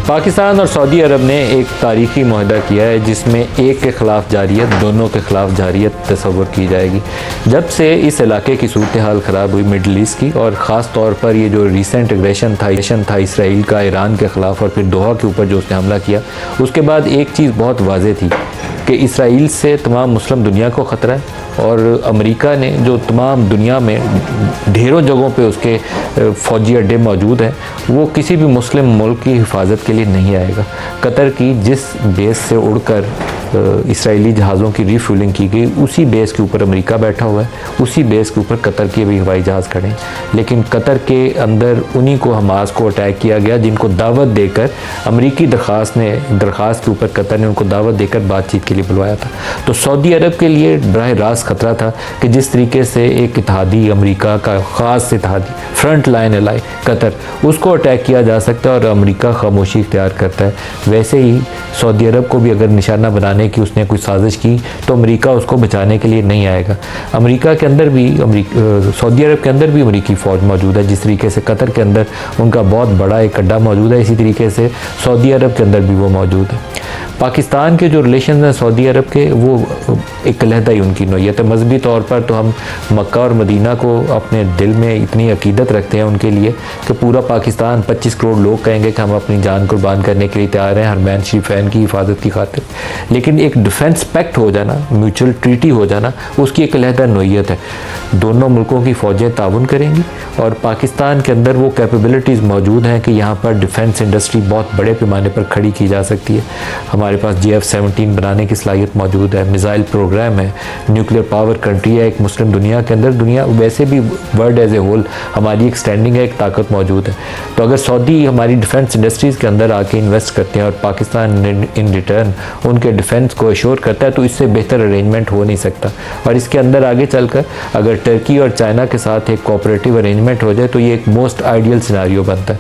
पाकिस्तान और सऊदी अरब ने एक तारीखी मुआहदा किया है जिसमें एक के ख़िलाफ़ जारियत, दोनों के ख़िलाफ़ जारियत तस्वुर की जाएगी। जब से इस इलाके की सूरत हाल ख़राब हुई मिडल ईस्ट की, और ख़ास तौर पर ये जो रिसेंट एग्रेशन था इसराइल का ईरान के ख़िलाफ़ और फिर दोहा के ऊपर जो उसने हमला किया, उसके बाद एक चीज़ बहुत वाज़ेह थी कि इसराइल से तमाम मुस्लिम दुनिया को ख़तरा है, और अमेरिका ने जो तमाम दुनिया में ढेरों जगहों पे उसके फ़ौजी अड्डे मौजूद हैं, वो किसी भी मुस्लिम मुल्क की हिफाजत के लिए नहीं आएगा। कतर की जिस बेस से उड़कर इसराइली जहाज़ों की रीफ्यूलिंग की गई, उसी बेस के ऊपर अमेरिका बैठा हुआ है, उसी बेस के ऊपर कतर के भी हवाई जहाज़ खड़े हैं। लेकिन कतर के अंदर उन्हीं को हमास को अटैक किया गया जिनको दावत देकर अमेरिकी दरख्वास्त के ऊपर कतर ने उनको दावत देकर बातचीत के लिए बुलवाया था। तो सऊदी अरब के लिए बराह रास्त ख़तरा था कि जिस तरीके से एक इत्तेहादी, अमेरिका का ख़ास इत्तेहादी, फ्रंट लाइन एलाई कतर, उसको अटैक किया जा सकता है और अमेरिका खामोशी इख्तियार करता है, वैसे ही सऊदी अरब को भी अगर निशाना बनाने की उसने कोई साजिश की तो अमेरिका उसको बचाने के लिए नहीं आएगा। अमेरिका के अंदर भी सऊदी अरब के अंदर भी अमेरिकी फ़ौज मौजूद है, जिस तरीके से कतर के अंदर उनका बहुत बड़ा एक अड्डा मौजूद है, इसी तरीके से सऊदी अरब के अंदर भी वो मौजूद है। पाकिस्तान के जो रिलेशन हैं सऊदी अरब के, वो एक अलहदा ही उनकी नोयत है। मजहबी तौर पर तो हम मक्का और मदीना को अपने दिल में इतनी अकीदत रखते हैं उनके लिए कि पूरा पाकिस्तान 25 करोड़ लोग कहेंगे कि हम अपनी जान कुर्बान करने के लिए तैयार हैं हरमैन शरीफैन की हिफाजत की खातिर। लेकिन एक डिफेंस पैक्ट हो जाना, म्यूचुअल ट्रीटी हो जाना, उसकी एक अलहदा नोयत है। दोनों मुल्कों की फ़ौजें ताउन करेंगी और पाकिस्तान के अंदर वो कैपेबिलिटीज़ मौजूद हैं कि यहाँ पर डिफेंस इंडस्ट्री बहुत बड़े पैमाने पर खड़ी की जा सकती है। हमारे पास JF-17 बनाने की सलाहियत मौजूद है, मिसाइल प्रोग्राम है, न्यूक्लियर पावर कंट्री है एक मुस्लिम दुनिया के अंदर। दुनिया वैसे भी वर्ल्ड एज ए होल हमारी एक स्टैंडिंग है, एक ताकत मौजूद है। तो अगर सऊदी हमारी डिफेंस इंडस्ट्रीज़ के अंदर आके इन्वेस्ट करते हैं और पाकिस्तान इन रिटर्न उनके डिफेंस को एश्योर करता है, तो इससे बेहतर अरेंजमेंट हो नहीं सकता। और इसके अंदर आगे चलकर अगर टर्की और चाइना के साथ एक कोऑपरेटिव अरेंजमेंट हो जाए तो ये एक मोस्ट आइडियल सिनेरियो बनता है।